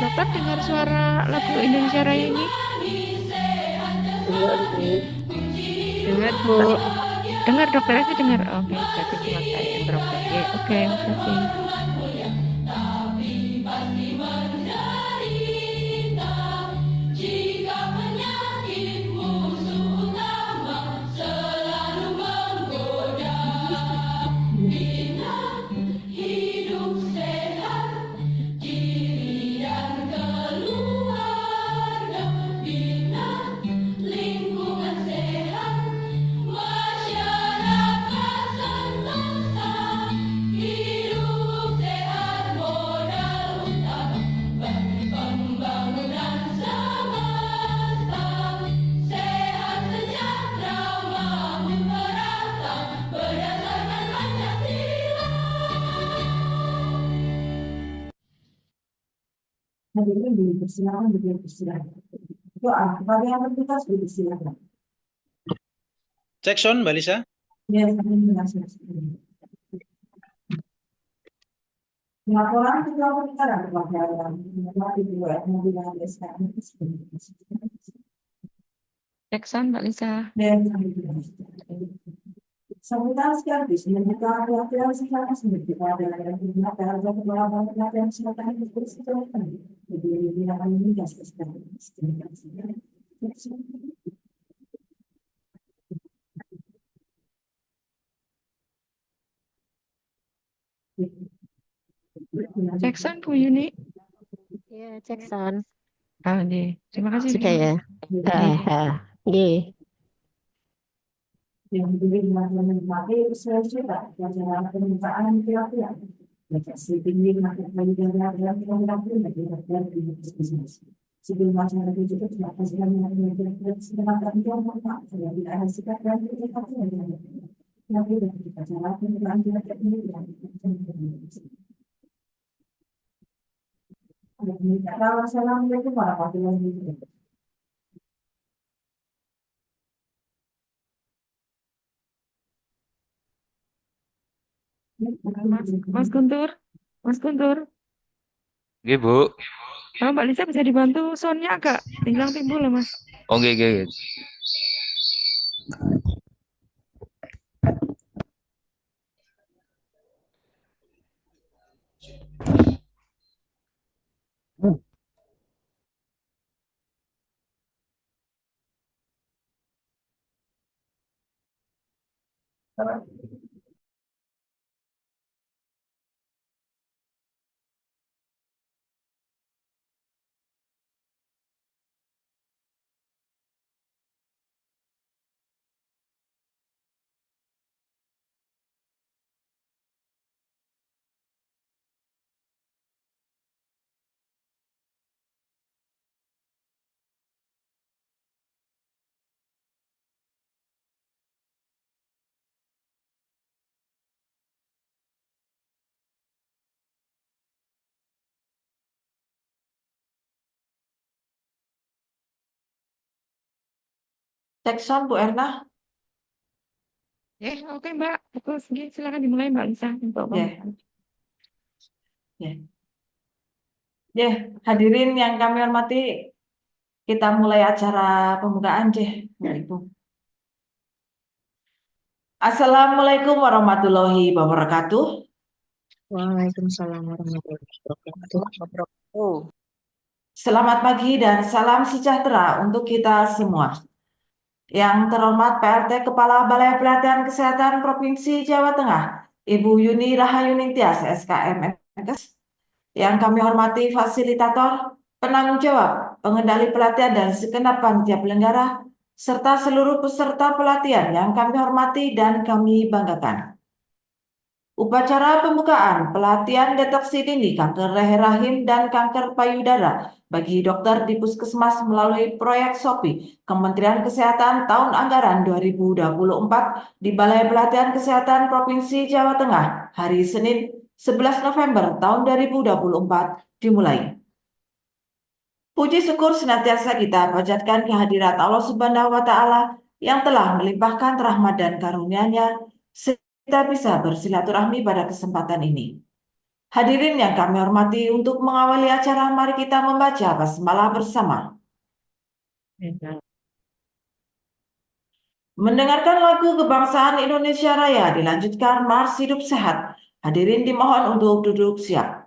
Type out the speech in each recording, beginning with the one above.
Dokter dengar suara lagu Indonesia Raya ini? Enggak Bu. Dengar, Bu. Dengar, dokter aku dengar. Oke, berarti cuma saya yang grogi. Oke, makasih. Hadirin dipersilakan dipersilakan. Itu varian kita sudah dipersilakan. Cek sound, Mbak Lisa. Ya, kami mengasih. Laporan ketua perkara kepada yang di luar mobil yang sekarang Jackson, Mbak Lisa. dan sambutan sekaligus membuka pelatihan secara sendiri pada yang digunakan oleh kepala pelatihan selatan berkelanjutan. Jadi ini akan meningkat sekali. Jackson, Bu Yuni. Ya, cek sound. Ah, iya. Terima kasih, Bu. Sudah ya. Iya. Nggih. Yang diberi menikmati usaha juga dan permintaan pelatihan. Deteksi tinggi makin bayi dan yang menggunakan dan bisnis. Sebelum masyarakat juga tidak bisa mengajar sedang terjadi yang tidak ada sikap dan kecepatan yang tapi dari kita cara penggunaan tidak ini yang kalau salam itu para patulan itu. Mas Guntur. Mas Guntur. Oke, Bu. Kalau Mbak Lisa bisa dibantu soundnya agak tinggal timbul loh, Mas. Oke, oke, oke. Cek sound Bu Erna. Oke, Mbak. Betul, silakan dimulai Mbak Lisa untuk Ya. Ya. Ya, hadirin yang kami hormati, kita mulai acara pembukaan, Ibu. Assalamualaikum warahmatullahi wabarakatuh. Waalaikumsalam warahmatullahi wabarakatuh. Selamat pagi dan salam sejahtera untuk kita semua. Yang terhormat PLT Kepala Balai Pelatihan Kesehatan Provinsi Jawa Tengah, Ibu Yuni Rahayuning Tias, SKM MKes. Yang kami hormati fasilitator, penanggung jawab, pengendali pelatihan dan segenap panitia penyelenggara, serta seluruh peserta pelatihan yang kami hormati dan kami banggakan. Upacara pembukaan pelatihan deteksi dini kanker leher rahim dan kanker payudara bagi dokter di Puskesmas melalui proyek SOPI Kementerian Kesehatan tahun anggaran 2024 di Balai Pelatihan Kesehatan Provinsi Jawa Tengah hari Senin 11 November tahun 2024 dimulai. Puji syukur senantiasa kita panjatkan kehadirat Allah Subhanahu wa Ta'ala yang telah melimpahkan rahmat dan karunia-Nya kita bisa bersilaturahmi pada kesempatan ini. Hadirin yang kami hormati, untuk mengawali acara, mari kita membaca basmalah bersama. Mendengarkan lagu kebangsaan Indonesia Raya dilanjutkan Mars Hidup Sehat. Hadirin dimohon untuk duduk siap.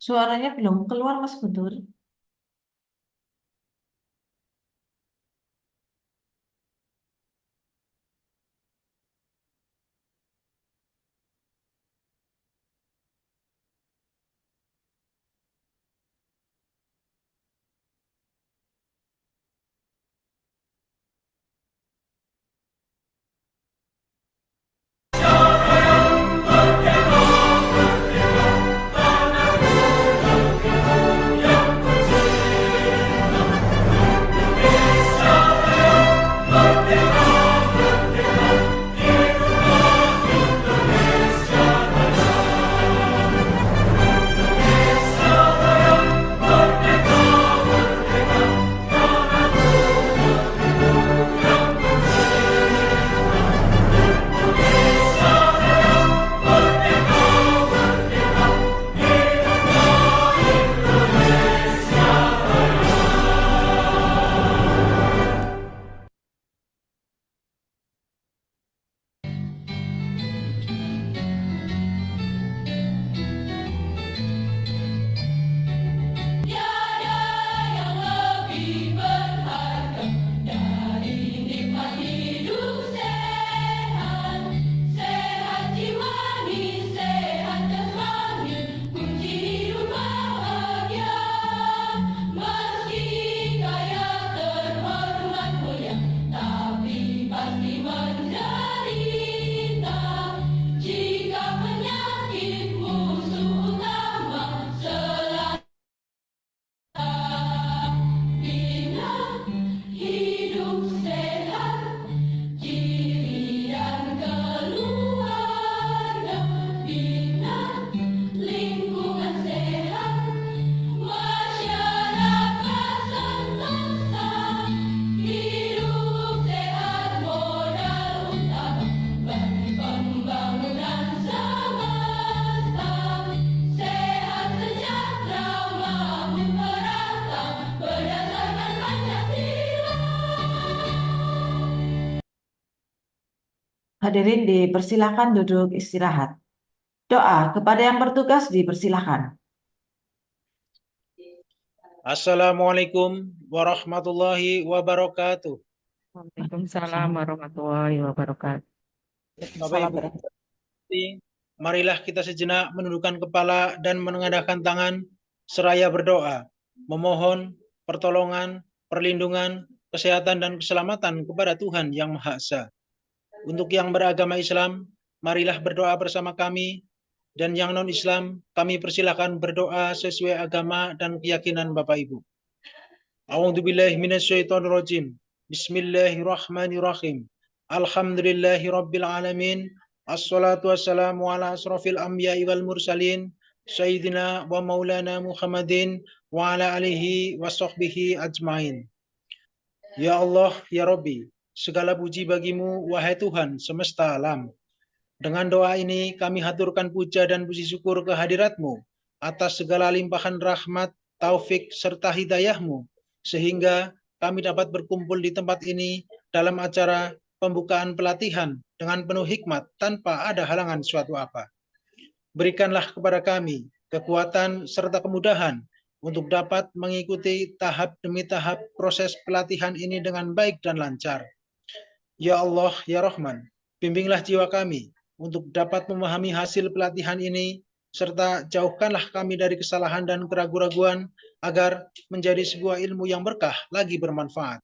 Suaranya belum keluar, Mas Guntur. Hadirin dipersilakan duduk istirahat. Doa kepada yang bertugas dipersilakan. Assalamualaikum warahmatullahi wabarakatuh. Waalaikumsalam warahmatullahi wabarakatuh. Bapak Ibu, marilah kita sejenak menundukkan kepala dan menengadahkan tangan seraya berdoa, memohon pertolongan, perlindungan, kesehatan dan keselamatan kepada Tuhan Yang Maha Esa. Untuk yang beragama Islam, marilah berdoa bersama kami, dan yang non-Islam, kami persilakan berdoa sesuai agama dan keyakinan Bapak Ibu. A'udzubillahi minasyaitonirrajim. Bismillahirrahmanirrahim. Alhamdulillahirabbil alamin. Assalatu wassalamu ala asrofil anbiya'i wal mursalin. Sayyidina wa maulana Muhammadin wa ala alihi wa sahbihi ajmain. Ya Allah, ya Rabbi, segala puji bagimu, wahai Tuhan semesta alam. Dengan doa ini kami haturkan puja dan puji syukur kehadirat-Mu atas segala limpahan rahmat, taufik, serta hidayah-Mu, sehingga kami dapat berkumpul di tempat ini dalam acara pembukaan pelatihan dengan penuh hikmat tanpa ada halangan suatu apa. Berikanlah kepada kami kekuatan serta kemudahan untuk dapat mengikuti tahap demi tahap proses pelatihan ini dengan baik dan lancar. Ya Allah, ya Rahman, bimbinglah jiwa kami untuk dapat memahami hasil pelatihan ini, serta jauhkanlah kami dari kesalahan dan keraguan-raguan agar menjadi sebuah ilmu yang berkah lagi bermanfaat.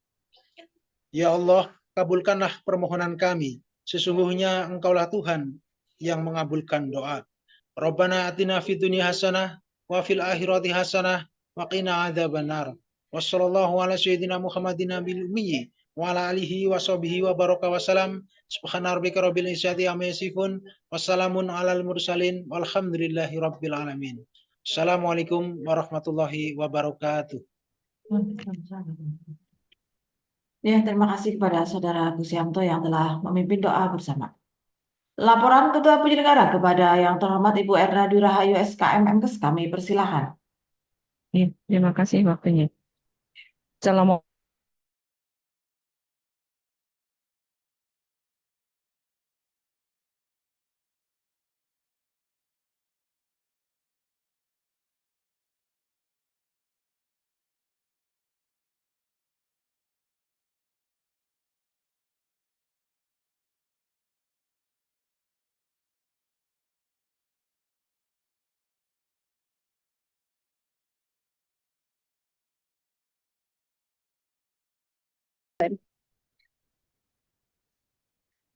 Ya Allah, kabulkanlah permohonan kami. Sesungguhnya Engkaulah Tuhan yang mengabulkan doa. Rabbana atina fid dunya hasanah wa fil akhirati hasanah wa qina adzabannar. Wassallallahu ala sayyidina Muhammadin nabiyil ummi wa ala alihi wa sahbihi wa baraka wasalam. Subhana rabbika rabbil izzati amma yasifun. Wassalamun alal mursalin walhamdulillahi rabbil alamin. Assalamualaikum warahmatullahi wabarakatuh. Ya, terima kasih kepada Saudara Gusyanto yang telah memimpin doa bersama. Laporan Ketua Puji Negara kepada yang terhormat Ibu Erna Dwi Rahayu SKM MKes kami persilahkan. Ya, terima kasih waktunya. Assalamualaikum.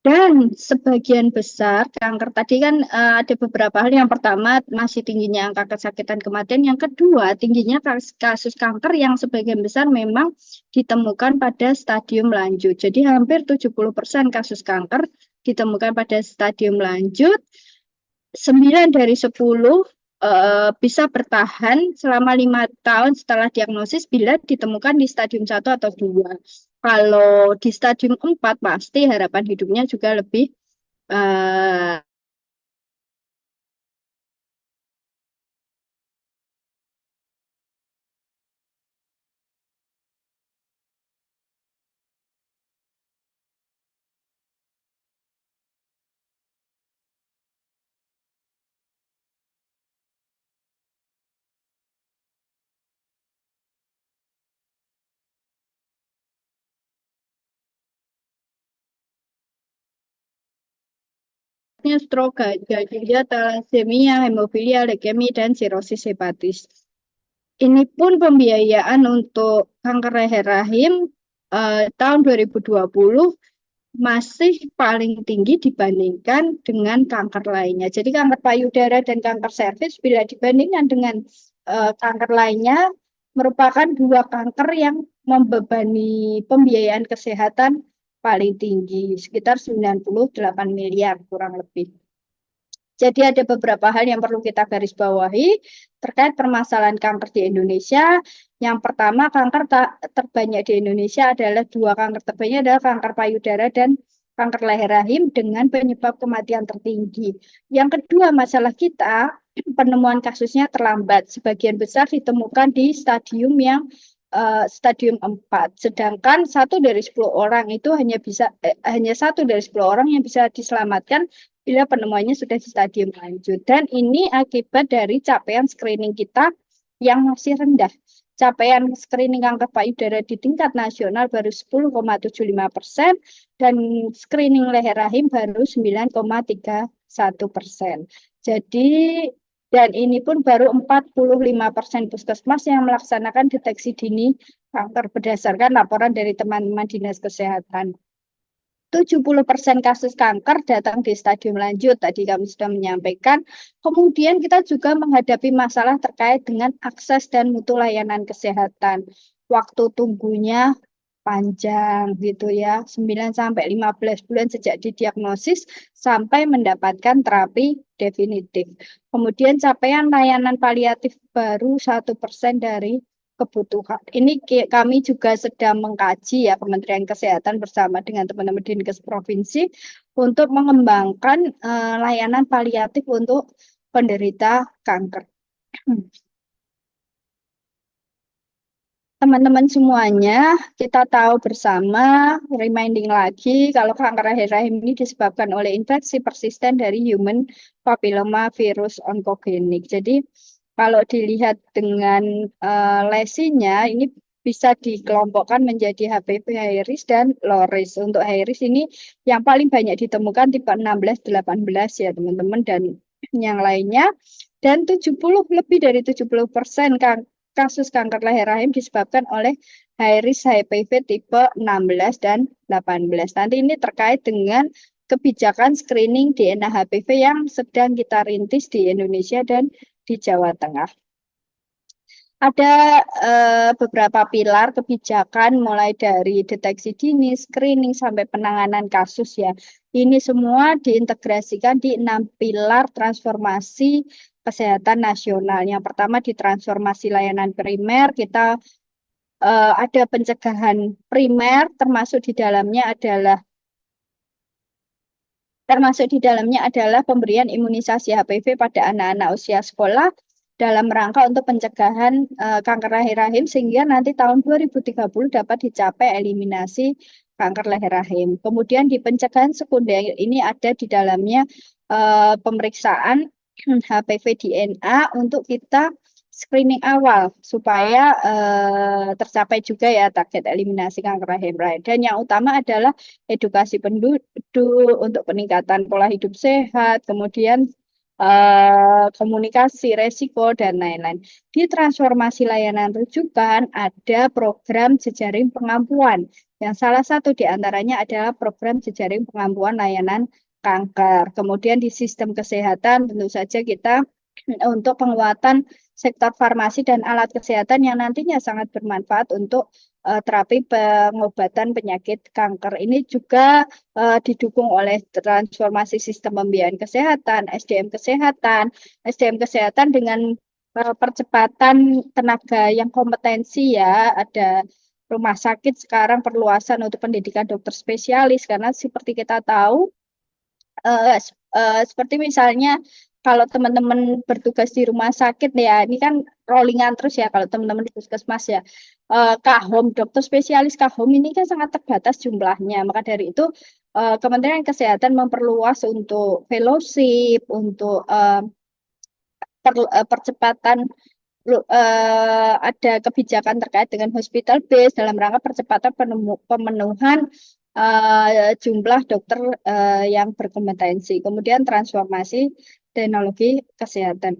Dan sebagian besar kanker tadi kan ada beberapa hal. Yang pertama masih tingginya angka kesakitan kematian. Yang kedua tingginya kasus kanker yang sebagian besar memang ditemukan pada stadium lanjut. Jadi hampir 70% kasus kanker ditemukan pada stadium lanjut. 9 dari 10 bisa bertahan selama 5 tahun setelah diagnosis bila ditemukan di stadium 1 atau 2. Kalau di stadium 4 pasti harapan hidupnya juga lebih stroke, gagal thalassemia, hemofilia, leukemia, dan sirosis hepatis. Ini pun pembiayaan untuk kanker leher rahim tahun 2020 masih paling tinggi dibandingkan dengan kanker lainnya. Jadi kanker payudara dan kanker serviks bila dibandingkan dengan kanker lainnya merupakan 2 kanker yang membebani pembiayaan kesehatan paling tinggi, sekitar 98 miliar kurang lebih. Jadi ada beberapa hal yang perlu kita garis bawahi terkait permasalahan kanker di Indonesia. Yang pertama, kanker terbanyak di Indonesia adalah 2 kanker terbanyak adalah kanker payudara dan kanker leher rahim dengan penyebab kematian tertinggi. Yang kedua, masalah kita penemuan kasusnya terlambat. Sebagian besar ditemukan di stadium yang stadium 4, sedangkan 1 dari 10 orang itu hanya 1 dari 10 orang yang bisa diselamatkan bila penemuannya sudah di stadium lanjut. Dan ini akibat dari capaian screening kita yang masih rendah. Capaian screening kanker payudara di tingkat nasional baru 10,75% dan screening leher rahim baru 9,31%. Jadi dan ini pun baru 45% puskesmas yang melaksanakan deteksi dini kanker berdasarkan laporan dari teman-teman Dinas Kesehatan. 70% kasus kanker datang di stadium lanjut, tadi kami sudah menyampaikan. Kemudian kita juga menghadapi masalah terkait dengan akses dan mutu layanan kesehatan. Waktu tunggunya panjang gitu ya, 9-15 bulan sejak didiagnosis sampai mendapatkan terapi definitif. Kemudian capaian layanan paliatif baru 1% dari kebutuhan. Ini kami juga sedang mengkaji ya Kementerian Kesehatan bersama dengan teman-teman Dinkes Provinsi untuk mengembangkan layanan paliatif untuk penderita kanker. teman-teman semuanya, kita tahu bersama, reminding lagi, kalau kanker leher rahim ini disebabkan oleh infeksi persisten dari human papilloma virus onkogenik. Jadi, kalau dilihat dengan lesinya, ini bisa dikelompokkan menjadi HPV high risk dan low risk. Untuk high risk ini yang paling banyak ditemukan tipe 16-18 ya teman-teman, dan yang lainnya. Dan lebih dari 70% kasus kanker leher rahim disebabkan oleh high risk HPV tipe 16 dan 18. Nanti ini terkait dengan kebijakan screening DNA HPV yang sedang kita rintis di Indonesia dan di Jawa Tengah. Ada beberapa pilar kebijakan mulai dari deteksi dini, screening, sampai penanganan kasus ya. Ini semua diintegrasikan di 6 pilar transformasi kesehatan nasional. Yang pertama di transformasi layanan primer, kita ada pencegahan primer, termasuk di dalamnya adalah pemberian imunisasi HPV pada anak-anak usia sekolah dalam rangka untuk pencegahan kanker leher rahim, sehingga nanti tahun 2030 dapat dicapai eliminasi kanker leher rahim. Kemudian di pencegahan sekunder ini ada di dalamnya pemeriksaan HPV DNA untuk kita screening awal supaya tercapai juga ya target eliminasi kanker rahim. Dan yang utama adalah edukasi penduduk untuk peningkatan pola hidup sehat, kemudian komunikasi resiko dan lain-lain. Di transformasi layanan rujukan ada program jejaring pengampuan, yang salah satu di antaranya adalah program jejaring pengampuan layanan kanker. Kemudian di sistem kesehatan tentu saja kita untuk penguatan sektor farmasi dan alat kesehatan yang nantinya sangat bermanfaat untuk terapi pengobatan penyakit kanker. Ini juga didukung oleh transformasi sistem pembiayaan kesehatan, SDM kesehatan dengan percepatan tenaga yang kompetensi ya. Ada rumah sakit sekarang perluasan untuk pendidikan dokter spesialis, karena seperti kita tahu seperti misalnya kalau teman-teman bertugas di rumah sakit ya, ini kan rollingan terus ya kalau teman-teman di puskesmas ya. Kahom, dokter spesialis Kahom ini kan sangat terbatas jumlahnya. Maka dari itu Kementerian Kesehatan memperluas untuk fellowship, untuk percepatan ada kebijakan terkait dengan hospital base dalam rangka percepatan pemenuhan jumlah dokter yang berkompetensi. Kemudian transformasi teknologi kesehatan.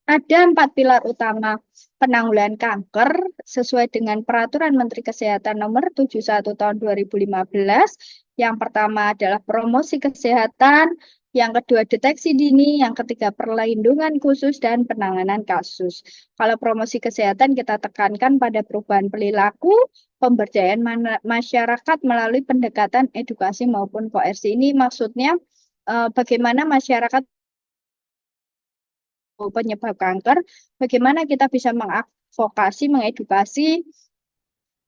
Ada 4 pilar utama penanggulangan kanker sesuai dengan Peraturan Menteri Kesehatan Nomor 71 Tahun 2015. Yang pertama adalah promosi kesehatan, yang kedua deteksi dini, yang ketiga perlindungan khusus dan penanganan kasus. Kalau promosi kesehatan kita tekankan pada perubahan perilaku, pemberdayaan masyarakat melalui pendekatan edukasi maupun koersi. Ini maksudnya bagaimana masyarakat penyebab kanker, bagaimana kita bisa mengadvokasi, mengedukasi.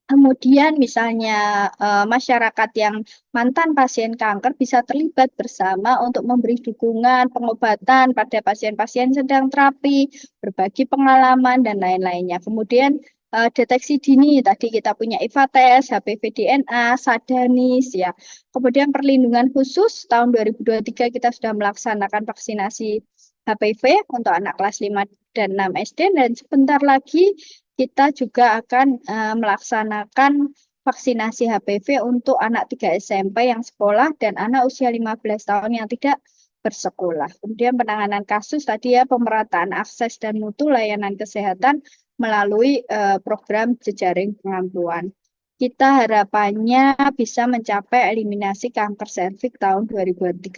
Kemudian misalnya masyarakat yang mantan pasien kanker bisa terlibat bersama untuk memberi dukungan pengobatan pada pasien-pasien sedang terapi, berbagi pengalaman dan lain-lainnya. Kemudian deteksi dini, tadi kita punya IVA-tes, HPV DNA, Sadanis ya. Kemudian perlindungan khusus tahun 2023 kita sudah melaksanakan vaksinasi HPV untuk anak kelas 5 dan 6 SD, dan sebentar lagi kita juga akan melaksanakan vaksinasi HPV untuk anak 3 SMP yang sekolah dan anak usia 15 tahun yang tidak bersekolah. Kemudian penanganan kasus tadi ya, pemerataan akses dan mutu layanan kesehatan melalui program jejaring pengampuan. Kita harapannya bisa mencapai eliminasi kanker serviks tahun 2030.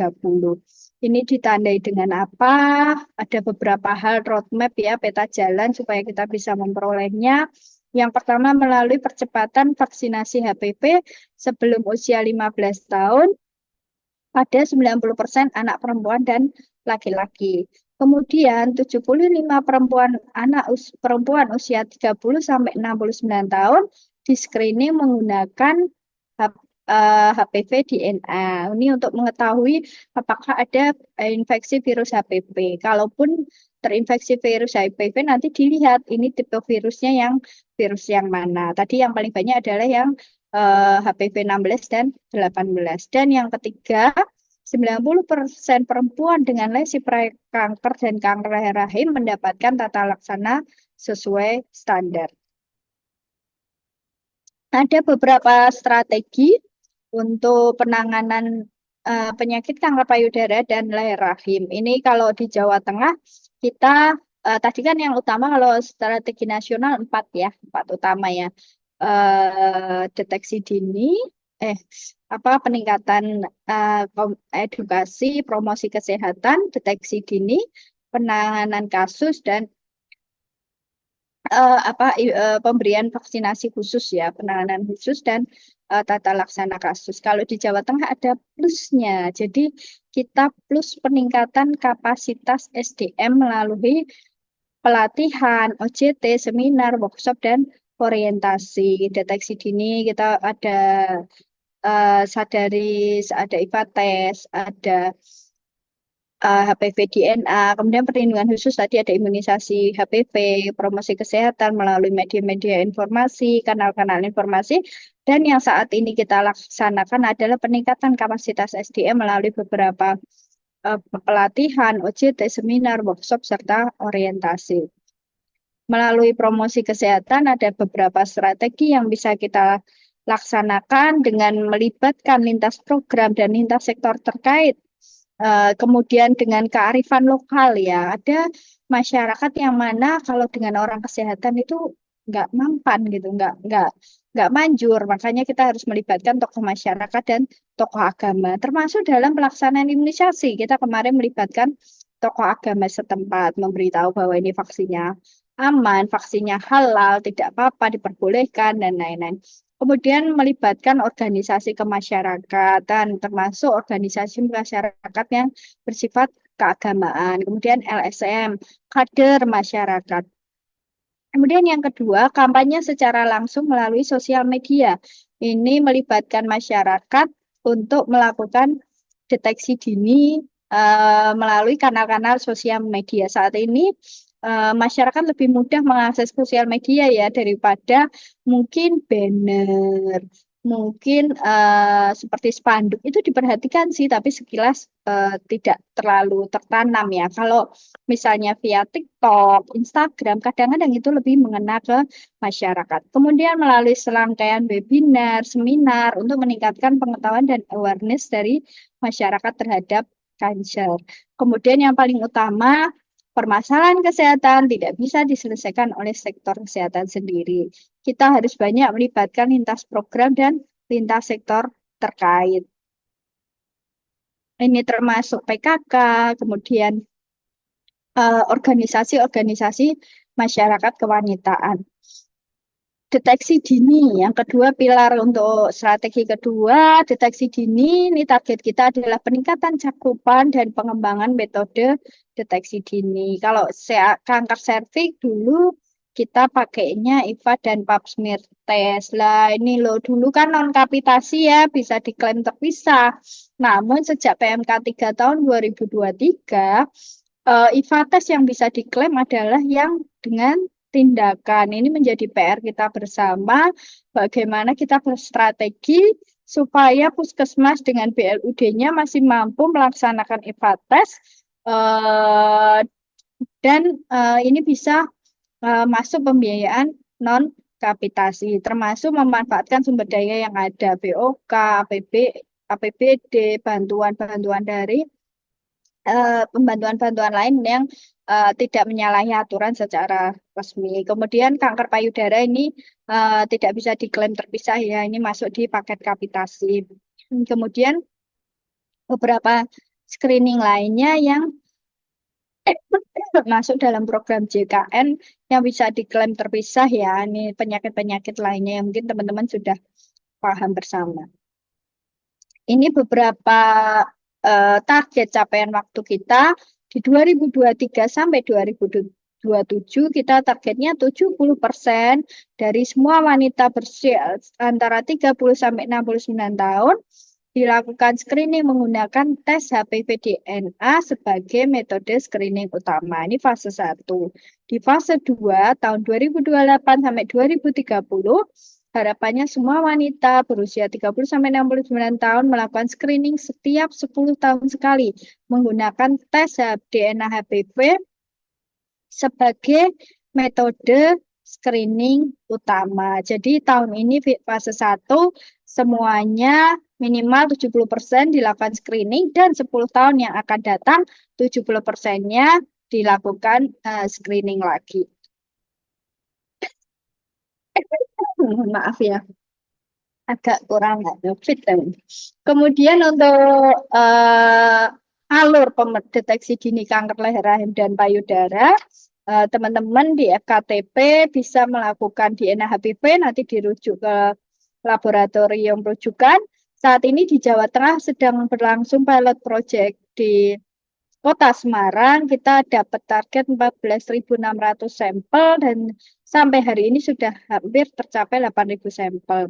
Ini ditandai dengan apa? Ada beberapa hal roadmap ya, peta jalan supaya kita bisa memperolehnya. Yang pertama melalui percepatan vaksinasi HPV sebelum usia 15 tahun pada 90% anak perempuan dan laki-laki. Kemudian 75% perempuan usia 30 sampai 69 tahun di screening menggunakan HPV DNA. Ini untuk mengetahui apakah ada infeksi virus HPV. Kalaupun terinfeksi virus HPV nanti dilihat ini tipe virusnya yang virus yang mana. Tadi yang paling banyak adalah yang HPV 16 dan 18. Dan yang ketiga, 90% perempuan dengan lesi kanker dan kanker rahim mendapatkan tata laksana sesuai standar. Ada beberapa strategi untuk penanganan penyakit kanker payudara dan leher rahim. Ini kalau di Jawa Tengah kita tadi kan yang utama kalau strategi nasional 4 ya, 4 utama ya. Deteksi dini, peningkatan edukasi, promosi kesehatan, deteksi dini, penanganan kasus dan pemberian vaksinasi khusus ya, penanganan khusus dan tata laksana kasus. Kalau di Jawa Tengah ada plusnya, jadi kita plus peningkatan kapasitas SDM melalui pelatihan, OJT, seminar, workshop, dan orientasi. Deteksi dini kita ada Sadaris, ada IFA-tes, ada HPV DNA, kemudian perlindungan khusus tadi ada imunisasi HPV, promosi kesehatan melalui media-media informasi, kanal-kanal informasi, dan yang saat ini kita laksanakan adalah peningkatan kapasitas SDM melalui beberapa pelatihan, OJT, seminar, workshop, serta orientasi. Melalui promosi kesehatan ada beberapa strategi yang bisa kita laksanakan dengan melibatkan lintas program dan lintas sektor terkait. Kemudian dengan kearifan lokal ya, ada masyarakat yang mana kalau dengan orang kesehatan itu nggak mampan gitu, nggak manjur. Makanya kita harus melibatkan tokoh masyarakat dan tokoh agama, termasuk dalam pelaksanaan imunisasi. Kita kemarin melibatkan tokoh agama setempat, memberitahu bahwa ini vaksinnya aman, vaksinnya halal, tidak apa-apa, diperbolehkan, dan lain-lain. Kemudian melibatkan organisasi kemasyarakatan, termasuk organisasi masyarakat yang bersifat keagamaan. Kemudian LSM, kader masyarakat. Kemudian yang kedua, kampanye secara langsung melalui sosial media. Ini melibatkan masyarakat untuk melakukan deteksi dini melalui kanal-kanal sosial media. Saat ini masyarakat lebih mudah mengakses sosial media ya daripada mungkin banner, mungkin seperti spanduk itu diperhatikan sih, tapi sekilas tidak terlalu tertanam ya. Kalau misalnya via TikTok, Instagram, kadang-kadang itu lebih mengena ke masyarakat. Kemudian melalui serangkaian webinar, seminar untuk meningkatkan pengetahuan dan awareness dari masyarakat terhadap kanker. Kemudian yang paling utama, permasalahan kesehatan tidak bisa diselesaikan oleh sektor kesehatan sendiri. Kita harus banyak melibatkan lintas program dan lintas sektor terkait. Ini termasuk PKK, kemudian organisasi-organisasi masyarakat kewanitaan. Deteksi dini, yang kedua pilar untuk strategi kedua, deteksi dini, ini target kita adalah peningkatan cakupan dan pengembangan metode deteksi dini. Kalau kanker serviks dulu kita pakainya IFA dan pap smear test. Lah ini loh, dulu kan non kapitasi ya, bisa diklaim terpisah. Namun sejak PMK 3 tahun 2023, IFA test yang bisa diklaim adalah yang dengan tindakan. Ini menjadi PR kita bersama, bagaimana kita berstrategi supaya puskesmas dengan BLUD-nya masih mampu melaksanakan IFA test dan ini bisa masuk pembiayaan non kapitasi, termasuk memanfaatkan sumber daya yang ada, BOK, APBD, bantuan-bantuan dari pembantuan-bantuan lain yang tidak menyalahi aturan secara resmi. Kemudian kanker payudara ini tidak bisa diklaim terpisah ya, ini masuk di paket kapitasi. Kemudian beberapa screening lainnya yang masuk dalam program JKN yang bisa diklaim terpisah ya, ini penyakit-penyakit lainnya yang mungkin teman-teman sudah paham bersama. Ini beberapa target capaian waktu kita di 2023 sampai 2027 2027 kita targetnya 70% dari semua wanita berusia antara 30 sampai 69 tahun dilakukan screening menggunakan tes HPV DNA sebagai metode screening utama. Ini fase 1. Di fase 2 tahun 2028 sampai 2030 harapannya semua wanita berusia 30 sampai 69 tahun melakukan screening setiap 10 tahun sekali menggunakan tes DNA HPV sebagai metode screening utama. Jadi tahun ini fase 1 semuanya minimal 70% dilakukan screening dan 10 tahun yang akan datang 70%-nya dilakukan screening lagi. Maaf ya, agak kurang fit. Kemudian untuk alur deteksi dini kanker leher rahim dan payudara, teman-teman di FKTP bisa melakukan DNA HPV, nanti dirujuk ke laboratorium rujukan. Saat ini di Jawa Tengah sedang berlangsung pilot project di Kota Semarang. Kita dapat target 14.600 sampel dan sampai hari ini sudah hampir tercapai 8.000 sampel.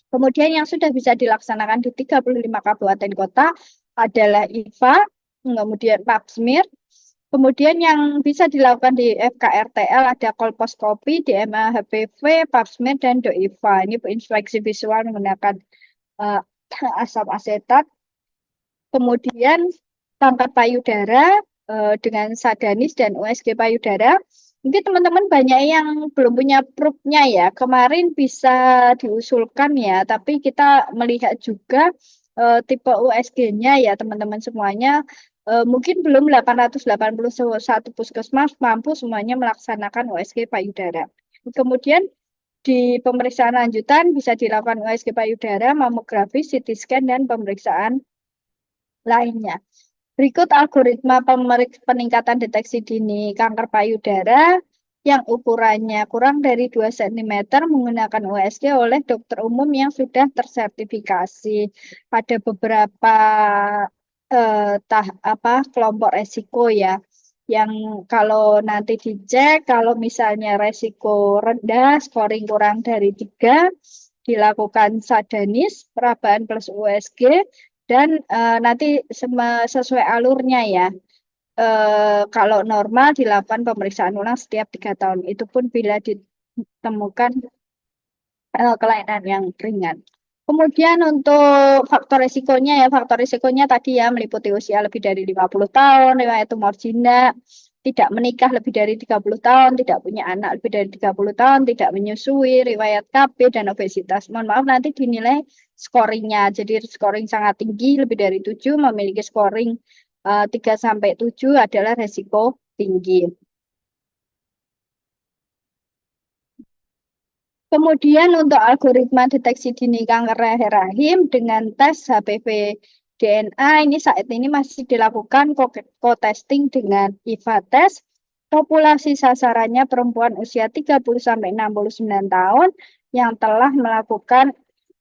Kemudian yang sudah bisa dilaksanakan di 35 kabupaten kota adalah IVA, kemudian Pap smear. Kemudian yang bisa dilakukan di FKRTL ada kolposkopi, DNA HPV, Pap smear, dan DOIVA. Ini inspeksi visual menggunakan asam asetat. Kemudian kanker payudara dengan sadanis dan USG payudara. Mungkin teman-teman banyak yang belum punya proof-nya ya. Kemarin bisa diusulkan ya, tapi kita melihat juga tipe USG-nya ya teman-teman semuanya. Mungkin belum 881 puskesmas mampu semuanya melaksanakan USG payudara. Kemudian di pemeriksaan lanjutan bisa dilakukan USG payudara, mamografi, CT scan, dan pemeriksaan lainnya. Berikut algoritma peningkatan deteksi dini kanker payudara yang ukurannya kurang dari 2 cm menggunakan USG oleh dokter umum yang sudah tersertifikasi. Ada beberapa kelompok resiko ya, yang kalau nanti dicek, kalau misalnya resiko rendah, scoring kurang dari 3, dilakukan sadanis, perabaan plus USG, dan nanti sesuai alurnya ya. Kalau normal dilakukan pemeriksaan ulang setiap 3 tahun. Itu pun bila ditemukan kelainan yang ringan. Kemudian untuk faktor risikonya ya, faktor risikonya tadi ya meliputi usia lebih dari 50 tahun, riwayat tumor jinak, tidak menikah lebih dari 30 tahun, tidak punya anak lebih dari 30 tahun, tidak menyusui, riwayat KB, dan obesitas. Mohon maaf nanti dinilai scoringnya. Jadi scoring sangat tinggi, lebih dari 7, memiliki scoring 3-7 adalah resiko tinggi. Kemudian untuk algoritma deteksi dini kanker leher rahim dengan tes HPV DNA ini saat ini masih dilakukan co-testing dengan IVA test. Populasi sasarannya perempuan usia 30-69 tahun yang telah melakukan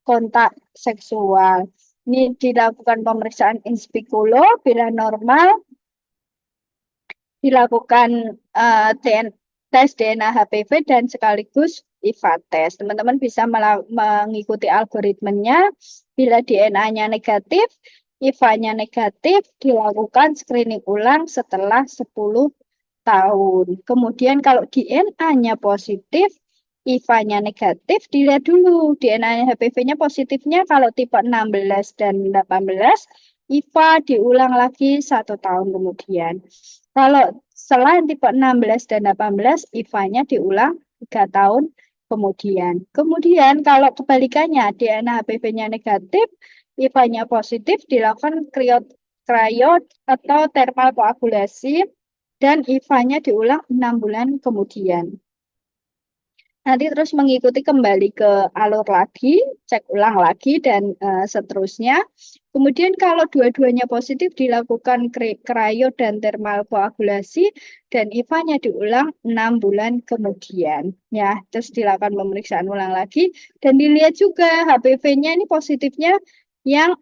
kontak seksual. Ini dilakukan pemeriksaan in speculo, bila normal dilakukan tes DNA HPV dan sekaligus IVA test. Teman-teman bisa mengikuti algoritmenya. Bila DNA-nya negatif, IVA-nya negatif, dilakukan screening ulang setelah 10 tahun. Kemudian kalau DNA-nya positif, IVA-nya negatif, dilihat dulu DNA HPV-nya positifnya kalau tipe 16 dan 18, IVA diulang lagi 1 tahun kemudian. Kalau selain tipe 16 dan 18, IVA-nya diulang 3 tahun kemudian. Kemudian kalau kebalikannya DNA HPV-nya negatif, IVA-nya positif, dilakukan cryo atau thermal koagulasi dan IVA-nya diulang 6 bulan kemudian. Nanti terus mengikuti kembali ke alur lagi, cek ulang lagi, dan seterusnya. Kemudian kalau dua-duanya positif dilakukan cryo dan thermal koagulasi, dan IVA-nya diulang 6 bulan kemudian. Ya, terus dilakukan pemeriksaan ulang lagi, dan dilihat juga HPV-nya ini positifnya yang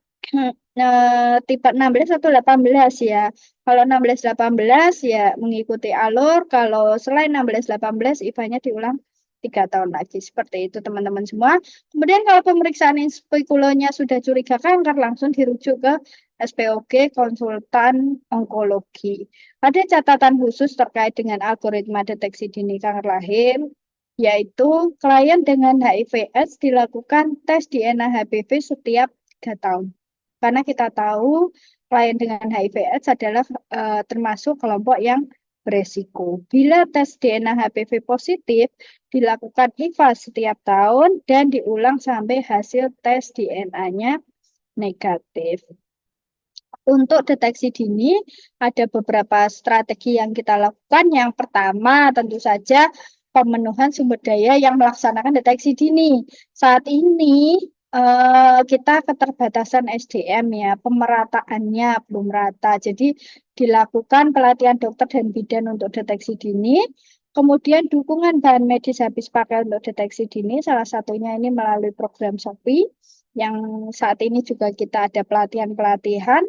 tipe 16 atau 18 ya. Kalau 16-18 ya mengikuti alur, kalau selain 16-18 IVA-nya diulang 3 tahun lagi. Seperti itu teman-teman semua. Kemudian kalau pemeriksaan spekulonya sudah curiga kanker, langsung dirujuk ke SPOG konsultan onkologi. Ada catatan khusus terkait dengan algoritma deteksi dini kanker rahim, yaitu klien dengan HIV/AIDS dilakukan tes DNA HPV setiap 3 tahun. Karena kita tahu klien dengan HIV/AIDS adalah termasuk kelompok yang beresiko. Bila tes DNA HPV positif, dilakukan IVA setiap tahun dan diulang sampai hasil tes DNA-nya negatif. Untuk deteksi dini, ada beberapa strategi yang kita lakukan. Yang pertama, tentu saja pemenuhan sumber daya yang melaksanakan deteksi dini. Saat ini, kita keterbatasan SDM ya, pemerataannya belum rata. Jadi, dilakukan pelatihan dokter dan bidan untuk deteksi dini. Kemudian dukungan bahan medis habis pakai untuk deteksi dini, salah satunya ini melalui program SOPI, yang saat ini juga kita ada pelatihan-pelatihan,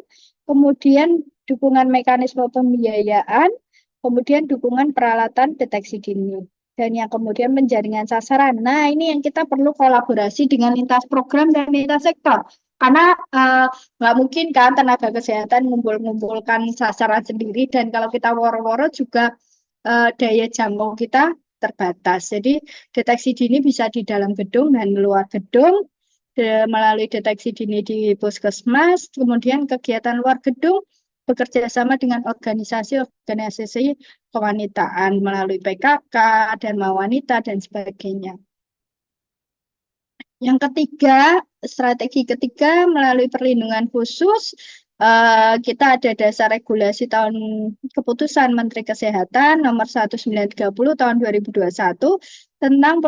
kemudian dukungan mekanisme pembiayaan, kemudian dukungan peralatan deteksi dini, dan yang kemudian penjaringan sasaran. Nah, ini yang kita perlu kolaborasi dengan lintas program dan lintas sektor. Karena nggak mungkin kan tenaga kesehatan ngumpul-ngumpulkan sasaran sendiri, dan kalau kita woro-woro juga daya jangkau kita terbatas. Jadi deteksi dini bisa di dalam gedung dan luar gedung, melalui deteksi dini di puskesmas, kemudian kegiatan luar gedung bekerja sama dengan organisasi kewanitaan melalui PKK, Dharma Wanita, dan sebagainya. Yang ketiga, strategi ketiga melalui perlindungan khusus, kita ada dasar regulasi keputusan Menteri Kesehatan nomor 1930 tahun 2021 tentang